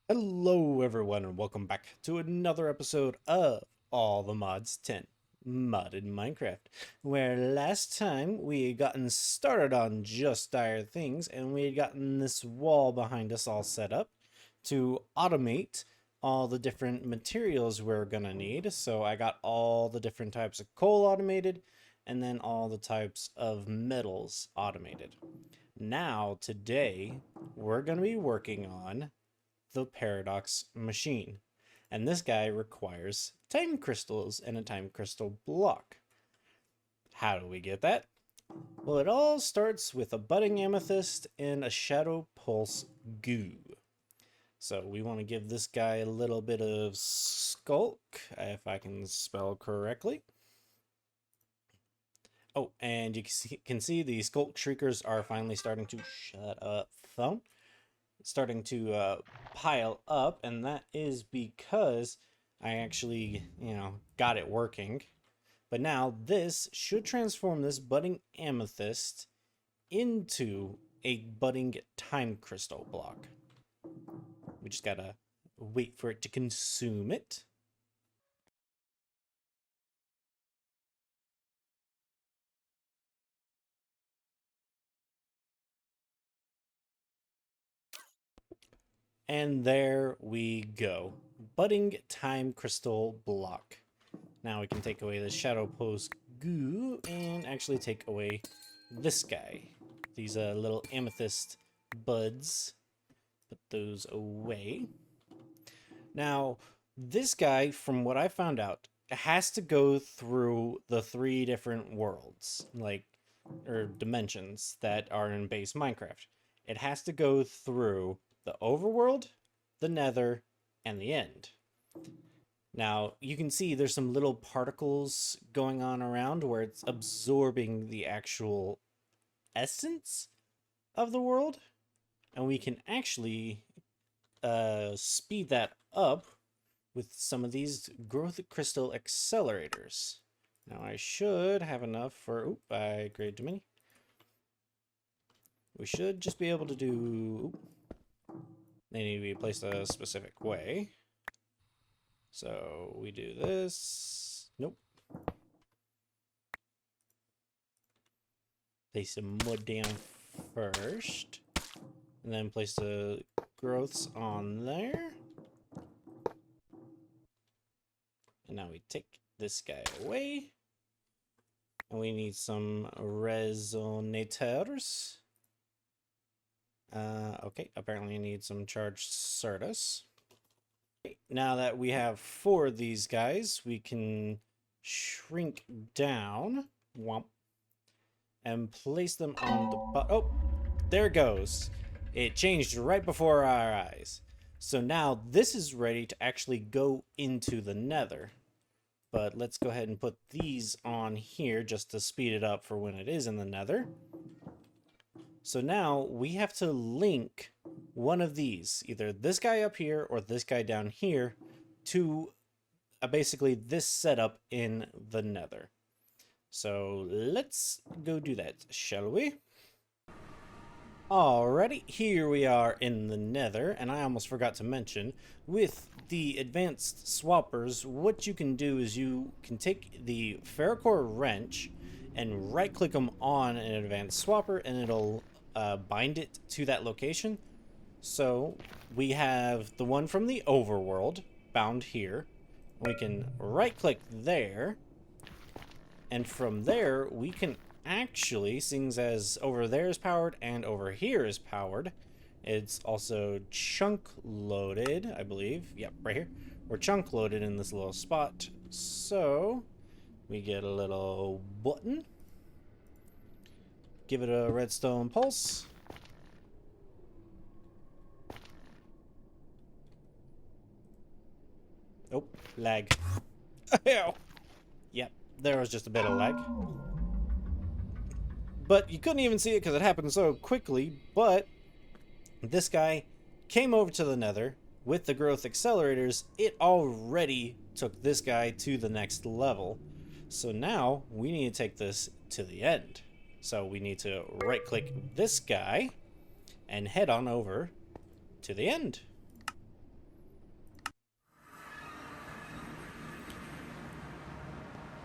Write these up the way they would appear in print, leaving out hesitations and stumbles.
Hello everyone and welcome back to another episode of All the Mods 10 Modded Minecraft, where last time we had gotten started on Just Dire Things and we had gotten this wall behind us all set up to automate all the different materials we're gonna need. So I got all the different types of coal automated and then all the types of metals automated. Now today we're gonna be working on the Paradox Machine. And this guy requires time crystals and a time crystal block. How do we get that? Well, it all starts with a budding amethyst and a shadow pulse goo. So we want to give this guy a little bit of skulk, if I can spell correctly. Oh, and you can see the skulk shriekers are finally starting to shut up, phone. Starting to pile up, and that is because I actually, got it working. But now this should transform this budding amethyst into a budding time crystal block. We just gotta wait for it to consume it. And there we go. Budding time crystal block. Now we can take away the shadow pose goo and actually take away this guy. These little amethyst buds. Put those away. Now, this guy, from what I found out, has to go through the 3 different worlds, or dimensions that are in base Minecraft. It has to go through the overworld, the nether, and the end. Now, you can see there's some little particles going on around where it's absorbing the actual essence of the world. And we can actually speed that up with some of these growth crystal accelerators. Now, I should have enough for... Oop, I graded too many. We should just be able to do... Oop. They need to be placed a specific way. So we do this. Nope. Place some mud down first. And then place the growths on there. And now we take this guy away. And we need some resonators. Okay, apparently I need some charged Certus. Now that we have 4 of these guys, we can shrink down, womp, and place them on the oh, there it goes. It changed right before our eyes. So now this is ready to actually go into the nether. But let's go ahead and put these on here just to speed it up for when it is in the nether. So now we have to link one of these, either this guy up here or this guy down here, to basically this setup in the nether. So let's go do that, shall we? Alrighty, here we are in the nether, and I almost forgot to mention, with the advanced swappers, what you can do is you can take the ferrocore wrench and right click them on an advanced swapper and it'll bind it to that location. So we have the one from the overworld bound here. We can right click there, and from there we can actually, seeing as over there is powered and over here is powered, it's also chunk loaded, I believe. Yep, right here. We're chunk loaded in this little spot. So we get a little button. Give it a redstone pulse. Oh, lag. Yep, there was just a bit of lag. But you couldn't even see it because it happened so quickly. But this guy came over to the nether with the growth accelerators. It already took this guy to the next level. So now we need to take this to the end. So we need to right click this guy and head on over to the end.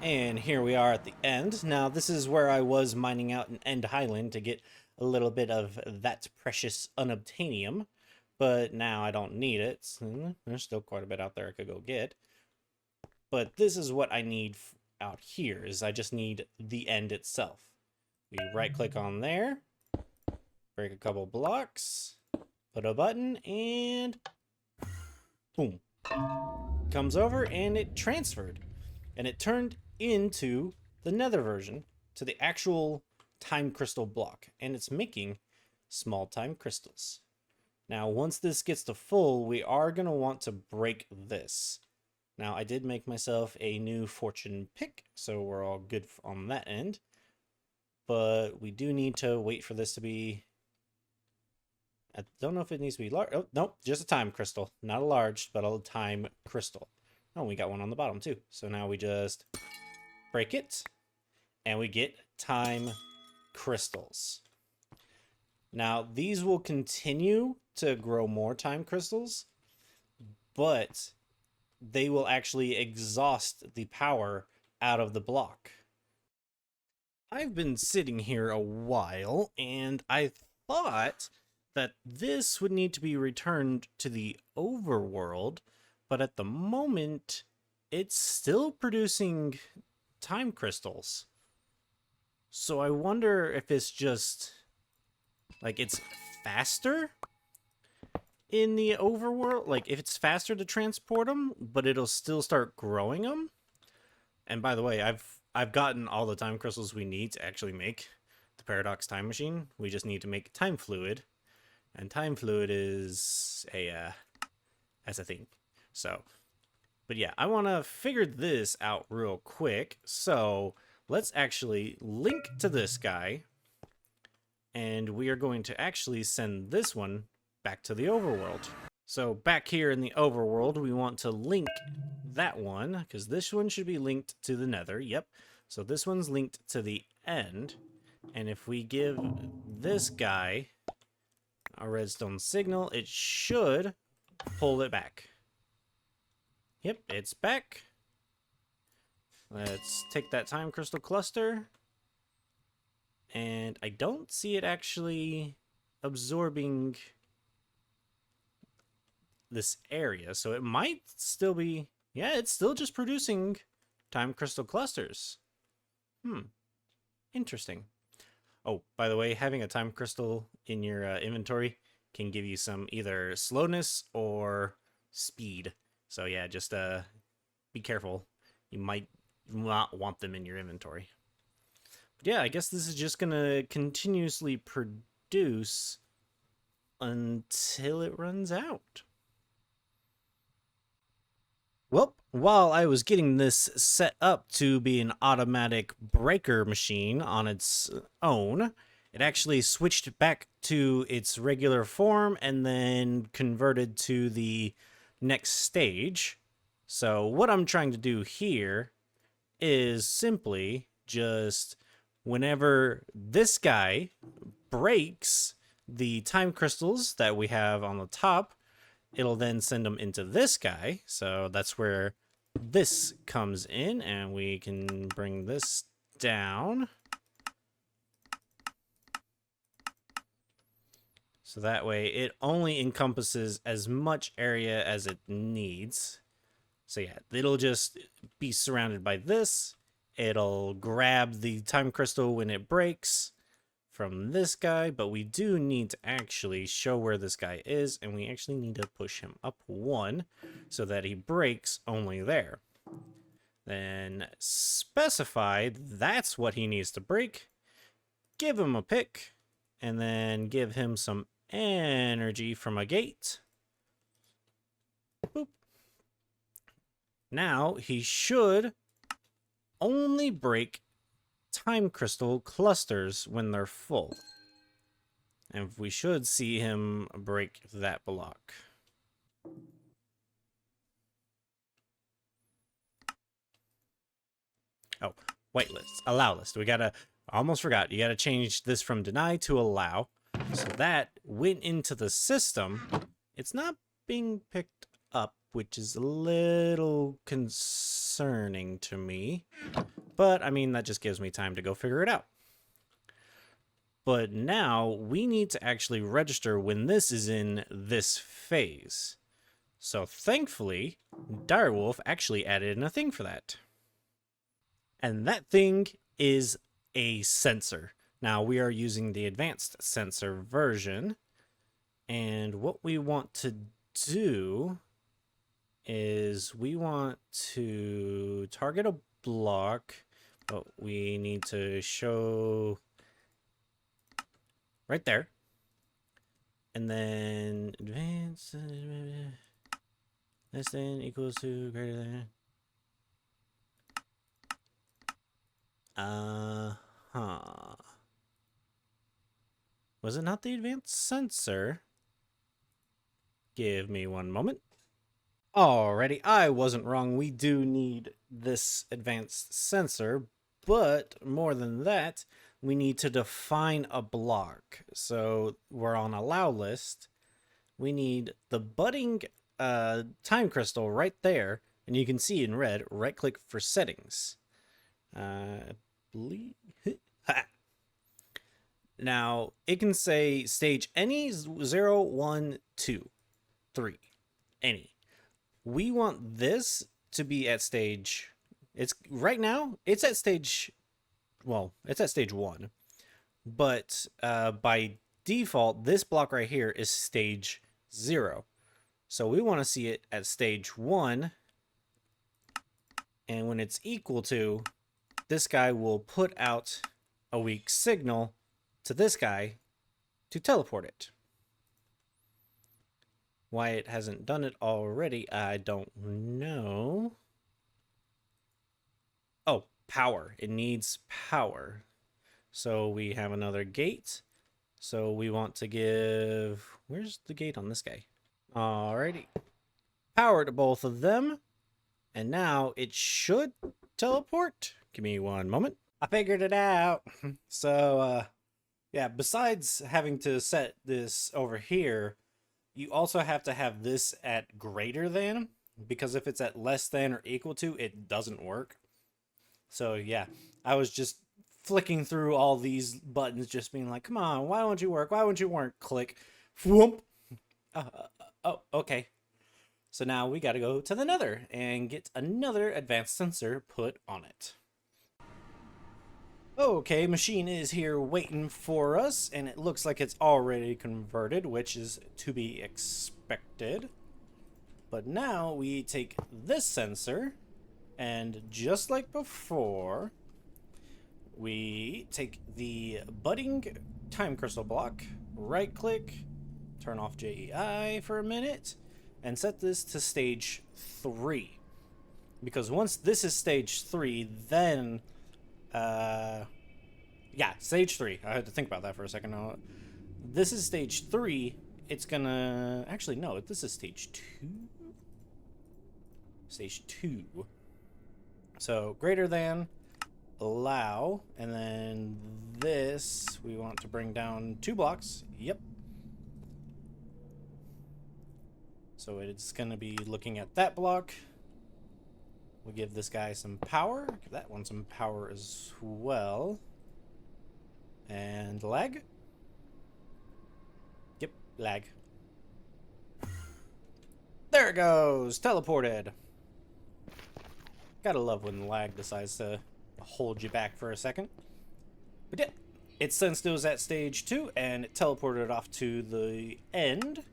And here we are at the end. Now, this is where I was mining out an End Highland to get a little bit of that precious unobtainium. But now I don't need it. There's still quite a bit out there I could go get. But this is what I need out here, is I just need the end itself. We right-click on there, break a couple blocks, put a button, and boom. Comes over, and it transferred. And it turned into the Nether version, to the actual time crystal block, and it's making small time crystals. Now, once this gets to full, we are going to want to break this. Now, I did make myself a new fortune pick, so we're all good on that end. But we do need to wait for this to be... I don't know if it needs to be large. Oh, nope, just a time crystal. Not a large, but a time crystal. Oh, we got one on the bottom too. So now we just break it, and we get time crystals. Now, these will continue to grow more time crystals, but they will actually exhaust the power out of the block. I've been sitting here a while, and I thought that this would need to be returned to the overworld, but at the moment, it's still producing time crystals. So I wonder if it's just, like, it's faster in the overworld, like if it's faster to transport them, but it'll still start growing them. And by the way, I've gotten all the time crystals we need to actually make the Paradox Time Machine. We just need to make time fluid, and time fluid is a as a thing. So, but yeah, I want to figure this out real quick. So let's actually link to this guy, and we are going to actually send this one back to the overworld. So back here in the overworld, we want to link that one, because this one should be linked to the Nether. Yep. So this one's linked to the end. And if we give this guy a redstone signal, it should pull it back. Yep, it's back. Let's take that time crystal cluster. And I don't see it actually absorbing this area, so it might still be, yeah, it's still just producing time crystal clusters. Interesting. Oh, by the way, having a time crystal in your inventory can give you some either slowness or speed. So yeah, just be careful. You might not want them in your inventory. But yeah, I guess this is just gonna continuously produce until it runs out. Well, while I was getting this set up to be an automatic breaker machine on its own, it actually switched back to its regular form and then converted to the next stage. So what I'm trying to do here is simply just whenever this guy breaks the time crystals that we have on the top, it'll then send them into this guy. So that's where this comes in, and we can bring this down. So that way it only encompasses as much area as it needs. So yeah, it'll just be surrounded by this. It'll grab the time crystal when it breaks from this guy, but we do need to actually show where this guy is, and we actually need to push him up one so that he breaks only there. Then specify that's what he needs to break, give him a pick, and then give him some energy from a gate. Boop. Now he should only break time crystal clusters when they're full. And we should see him break that block. Oh, wait list, allow list. We gotta, almost forgot, you gotta change this from deny to allow. So that went into the system. It's not being picked up, which is a little concerning to me. But, I mean, that just gives me time to go figure it out. But now, we need to actually register when this is in this phase. So, thankfully, Direwolf actually added in a thing for that. And that thing is a sensor. Now, we are using the advanced sensor version. And what we want to do is we want to target a block, but we need to show right there. And then advance less than equals to greater than. Was it not the advanced sensor? Give me one moment. Alrighty, I wasn't wrong. We do need this advanced sensor, but more than that, we need to define a block. So we're on allow list. We need the budding time crystal right there, and you can see in red, right click for settings. Now, it can say stage any 0, 1, 2, 3, any. We want this to be at stage, it's right now, it's at stage, well, it's at stage 1. But by default, this block right here is stage 0. So we want to see it at stage 1. And when it's equal to, this guy will put out a weak signal to this guy to teleport it. Why it hasn't done it already, I don't know. Oh, power. It needs power. So we have another gate. So we want to give... Where's the gate on this guy? Alrighty. Power to both of them. And now it should teleport. Give me one moment. I figured it out. So, yeah, besides having to set this over here, you also have to have this at greater than, because if it's at less than or equal to, it doesn't work. So yeah, I was just flicking through all these buttons, just being like, come on, why won't you work? Why won't you work? Click. Whoop. Oh, okay. So now we got to go to the Nether and get another advanced sensor put on it. Okay, machine is here waiting for us, and it looks like it's already converted, which is to be expected. But now we take this sensor, and just like before, we take the budding time crystal block, right click, turn off JEI for a minute, and set this to stage 3. Because once this is stage 3, then yeah, stage 3. I had to think about that for a second. This is stage 3. It's gonna... Actually, no. This is stage 2. Stage 2. So, greater than, allow, and then this, we want to bring down 2 blocks. Yep. So, it's gonna be looking at that block. We'll give this guy some power. Give that one some power as well. And lag. Yep, lag. There it goes! Teleported! Gotta love when lag decides to hold you back for a second. But yeah, it sensed it was at stage 2, and it teleported off to the end.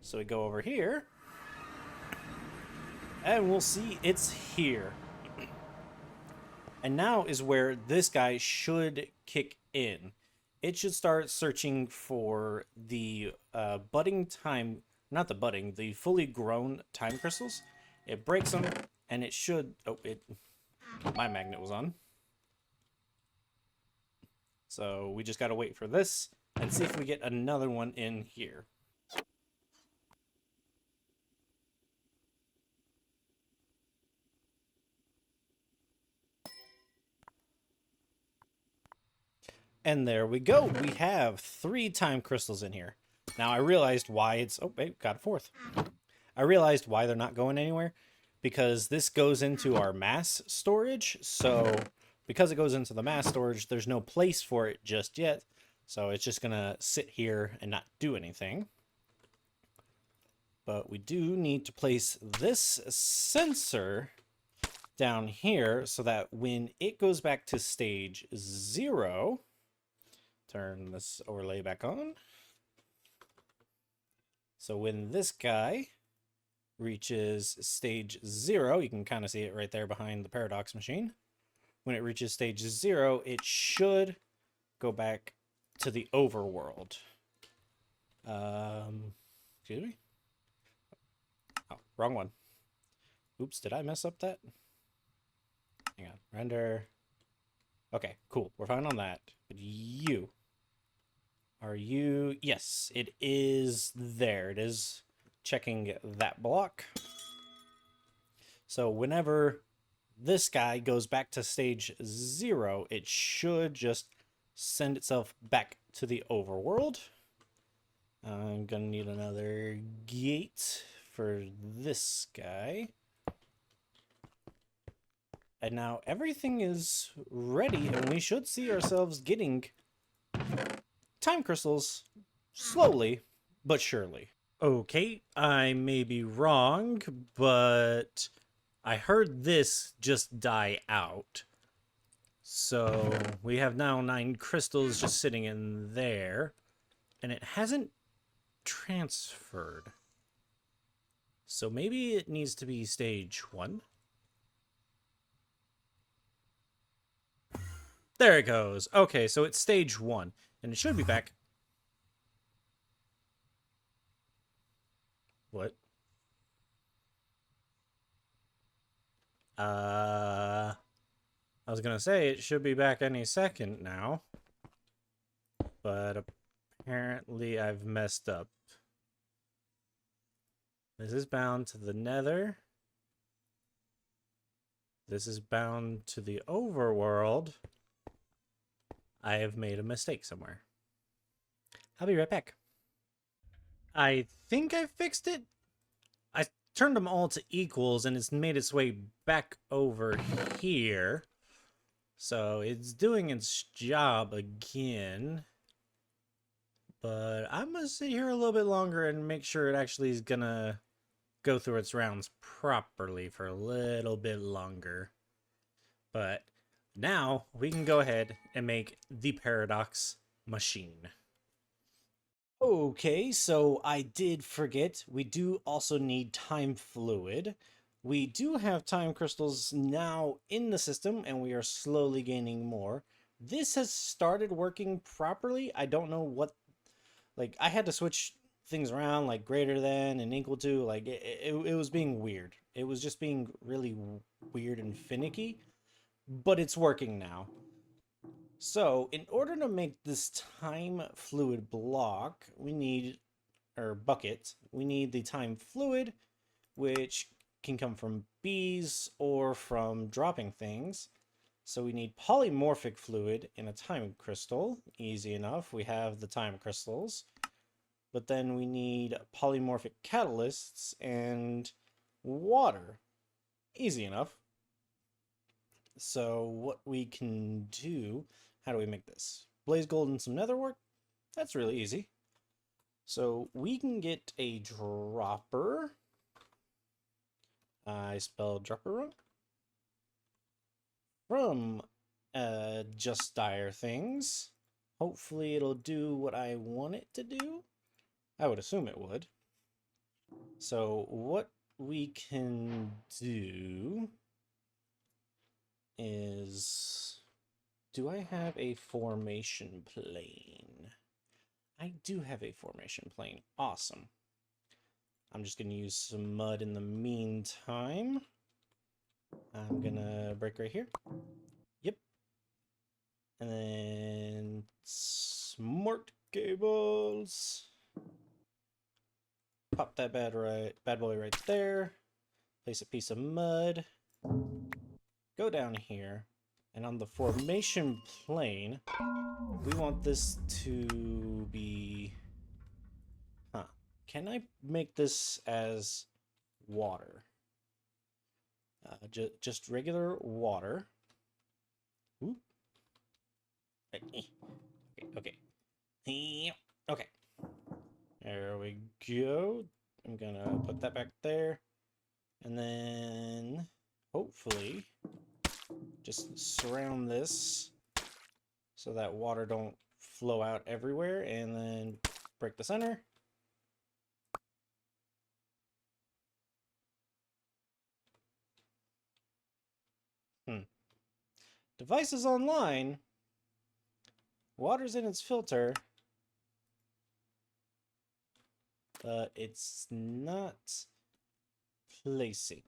So we go over here. And we'll see it's here. And now is where this guy should kick in. It should start searching for the budding time, not the budding, the fully grown time crystals. It breaks them, and it should, oh, my magnet was on. So we just gotta wait for this and see if we get another one in here. And there we go. We have 3 time crystals in here. Now I realized why it's... Oh, wait, got a 4th. I realized why they're not going anywhere. Because this goes into our mass storage. So because it goes into the mass storage, there's no place for it just yet. So it's just going to sit here and not do anything. But we do need to place this sensor down here so that when it goes back to stage 0, turn this overlay back on. So when this guy reaches stage 0, you can kind of see it right there behind the paradox machine. When it reaches stage 0, it should go back to the overworld. Excuse me? Oh, wrong one. Oops, did I mess up that? Hang on, render. Okay, cool, we're fine on that. But you, are you? Yes, it is there. It is checking that block. So whenever this guy goes back to stage 0, it should just send itself back to the overworld. I'm gonna need another gate for this guy. And now everything is ready, and we should see ourselves getting time crystals slowly but surely. Okay, I may be wrong, but I heard this just die out. So we have now 9 crystals just sitting in there, and it hasn't transferred. So maybe it needs to be stage 1. There it goes. Okay, so it's stage 1, and it should be back. What? I was gonna say it should be back any second now, but apparently I've messed up. This is bound to the nether. This is bound to the overworld. I have made a mistake somewhere. I'll be right back. I think I fixed it. I turned them all to equals and it's made its way back over here. So it's doing its job again. But I'm going to sit here a little bit longer and make sure it actually is going to go through its rounds properly for a little bit longer. But now we can go ahead and make the paradox machine. Okay, so I did forget, we do also need time fluid. We do have time crystals now in the system, and we are slowly gaining more. This has started working properly. I don't know what, like, I had to switch things around, like greater than and equal to, like, it was being weird. It was just being really weird and finicky, but it's working now. So, in order to make this time fluid block, we need, or bucket, we need the time fluid, which can come from bees or from dropping things. So we need polymorphic fluid in a time crystal. Easy enough, we have the time crystals. But then we need polymorphic catalysts and water. Easy enough. So what we can do, how do we make this? Blaze gold and some netherwork? That's really easy. So we can get a dropper. I spelled dropper wrong. From Just Dire Things. Hopefully it'll do what I want it to do. I would assume it would. So what we can do is, do I have a formation plane? I do have a formation plane. Awesome. I'm just going to use some mud in the meantime. I'm going to break right here. Yep. And then smart cables. Pop that bad boy right there. Place a piece of mud. Go down here. And on the formation plane, we want this to be... Can I make this as water? Just regular water. Okay. Okay. There we go. I'm gonna put that back there. And then hopefully just surround this so that water don't flow out everywhere, and then break the center. Device is online. Water's in its filter. It's not placing.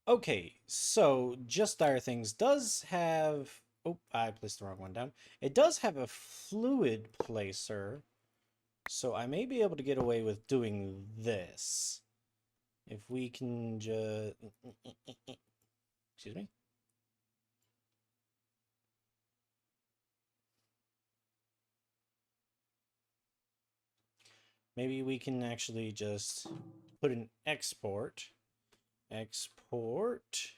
Okay, so Just Dire Things does have... Oh, I placed the wrong one down. It does have a fluid placer, so I may be able to get away with doing this. If we can just... Excuse me? Maybe we can actually just put an export. Export.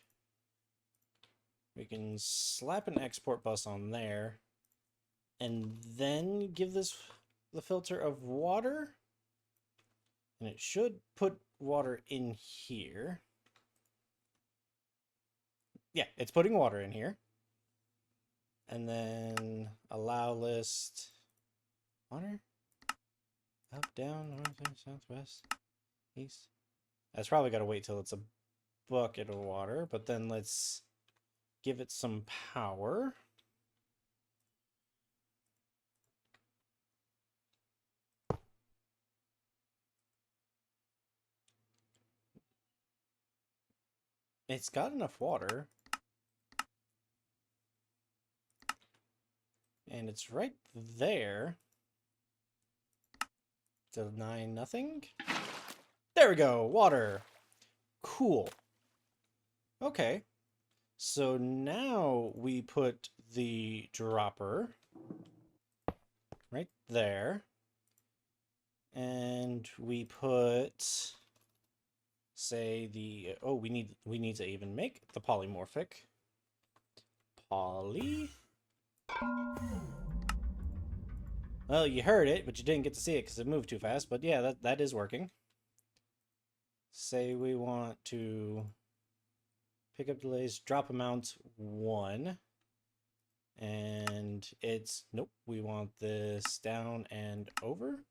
We can slap an export bus on there. And then give this the filter of water. And it should put water in here. Yeah, it's putting water in here. And then allow list. Water? Up, down, north, southwest, east. That's probably got to wait till it's a bucket of water, but then let's give it some power. It's got enough water. And it's right there. Deny nothing. There we go, water. Cool. Okay. So now we put the dropper right there. And we put, say, the... Oh, we need to even make the polymorphic. Poly. Well, you heard it, but you didn't get to see it because it moved too fast. But yeah, that is working. Say we want to pick up delays, drop amount 1. And it's... Nope, we want this down and over.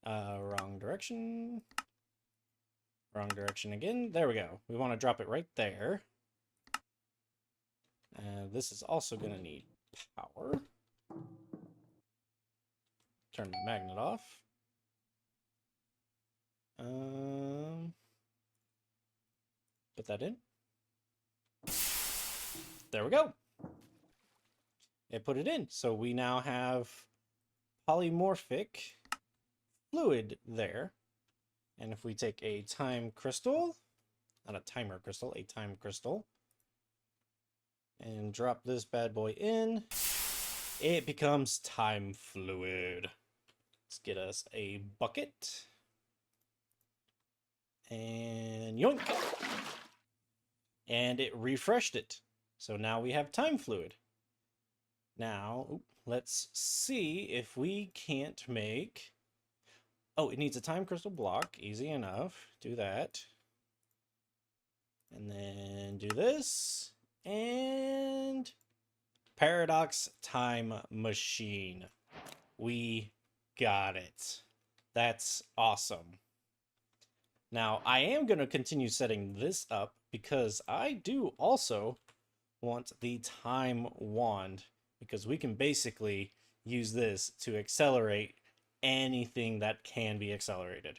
Wrong direction. Wrong direction again. There we go. We want to drop it right there. This is also going to need power. Turn the magnet off. Put that in. There we go. It put it in. So we now have polymorphic fluid there. And if we take a time crystal, not a timer crystal, a time crystal, and drop this bad boy in, it becomes time fluid. Let's get us a bucket. And yoink! And it refreshed it. So now we have time fluid. Now, let's see if we can't make... Oh, it needs a time crystal block. Easy enough. Do that. And then do this. And... Paradox Time Machine. We got it. That's awesome. Now, I am going to continue setting this up because I do also want the time wand, because we can basically use this to accelerate anything that can be accelerated.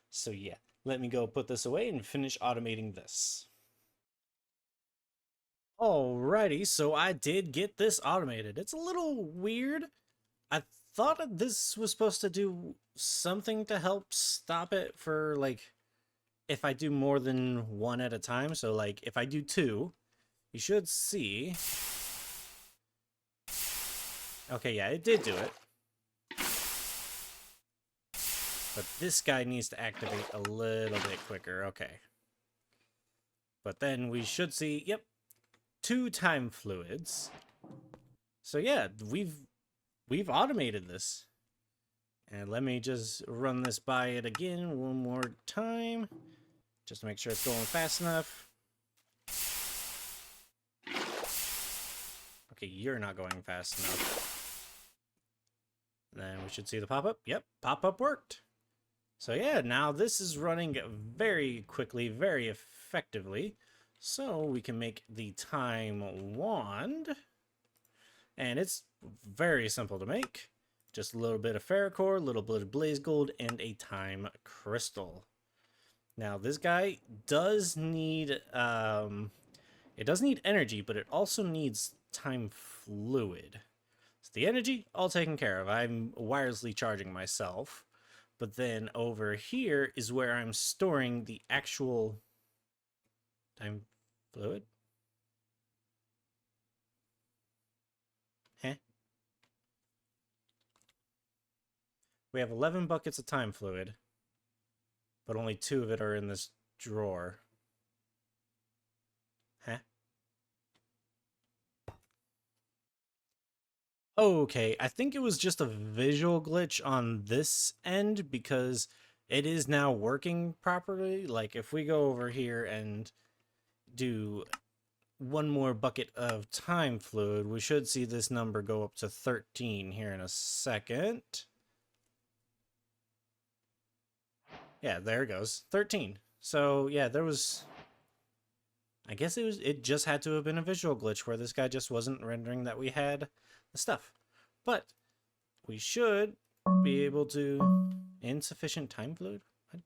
So yeah, let me go put this away and finish automating this. Alrighty, so I did get this automated. It's a little weird. I thought this was supposed to do something to help stop it for, like, if I do more than one at a time. So, like, if I do 2, you should see... Okay, yeah, it did do it. But this guy needs to activate a little bit quicker. Okay. But then we should see, yep, 2 time fluids. So yeah, we've automated this. And let me just run this by it again one more time, just to make sure it's going fast enough. Okay, you're not going fast enough. Then we should see the pop-up. Yep, pop-up worked. So yeah, now this is running very quickly, very effectively. So we can make the time wand. And it's very simple to make. Just a little bit of ferrocore, a little bit of blaze gold, and a time crystal. Now this guy does need, it does need energy, but it also needs time fluid. So the energy, all taken care of. I'm wirelessly charging myself. But then over here is where I'm storing the actual time fluid. Huh? We have 11 buckets of time fluid, but only 2 of it are in this drawer. Huh? Okay, I think it was just a visual glitch on this end because it is now working properly. Like if we go over here and do 1 more bucket of time fluid, we should see this number go up to 13 here in a second. Yeah, there it goes. 13. So yeah, there was, I guess it just had to have been a visual glitch where this guy just wasn't rendering that we had the stuff. But we should be able to, insufficient time fluid? What?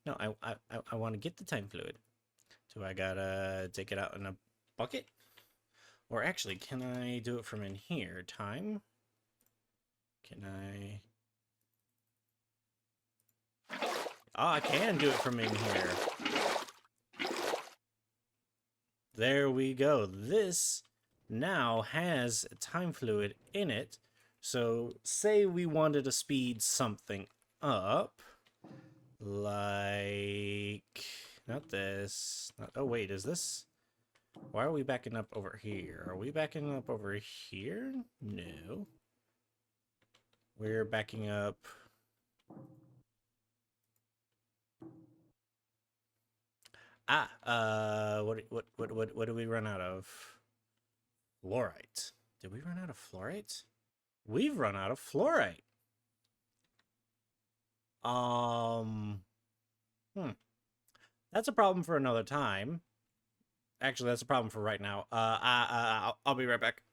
No, I want to get the time fluid. So I gotta take it out in a bucket? Or actually, can I do it from in here? Time? Can I? Oh, I can do it from in here. There we go. This now has time fluid in it. So say we wanted to speed something up. Like, not this. Not, oh, wait, is this? Why are we backing up over here? Are we backing up over here? No. We're backing up. What did we run out of? Fluorite. Did we run out of fluorite? We've run out of fluorite. That's a problem for another time. Actually, that's a problem for right now. I'll be right back.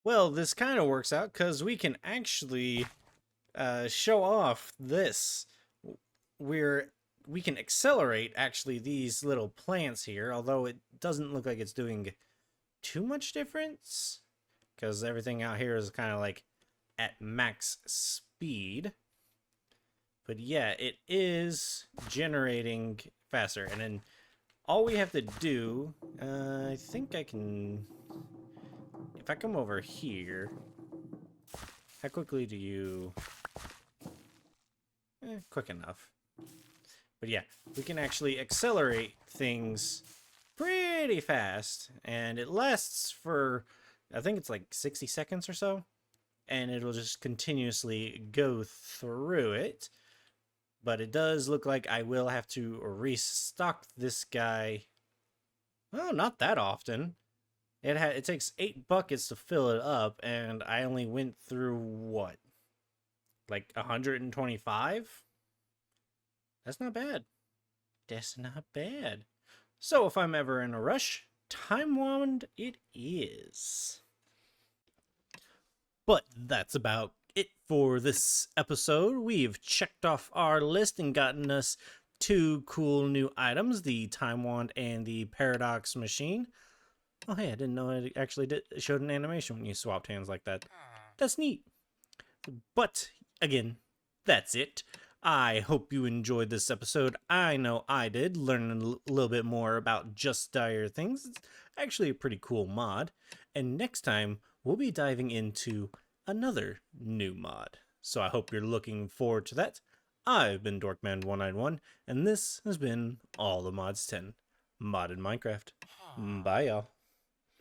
Well, this kind of works out because we can actually show off this. We can accelerate actually these little plants here, although it doesn't look like it's doing too much difference because everything out here is kind of like at max speed. But yeah, it is generating faster. And then all we have to do, I think I can, if I come over here, how quickly do you, quick enough. But yeah, we can actually accelerate things pretty fast, and it lasts for, I think it's like 60 seconds or so, and it'll just continuously go through it. But it does look like I will have to restock this guy. Well, not that often. It takes 8 buckets to fill it up, and I only went through, what? Like 125? That's not bad. That's not bad. So if I'm ever in a rush, time wand it is. But that's about it for this episode. We've checked off our list and gotten us 2 cool new items, the time wand and the paradox machine. Oh hey, I didn't know it actually showed an animation when you swapped hands like that. That's neat. But again, that's it. I hope you enjoyed this episode. I know I did, learning a little bit more about Just Dire Things. It's actually a pretty cool mod. And next time, we'll be diving into another new mod. So I hope you're looking forward to that. I've been Dorkman191, and this has been All the Mods 10, Modded Minecraft. Bye, y'all.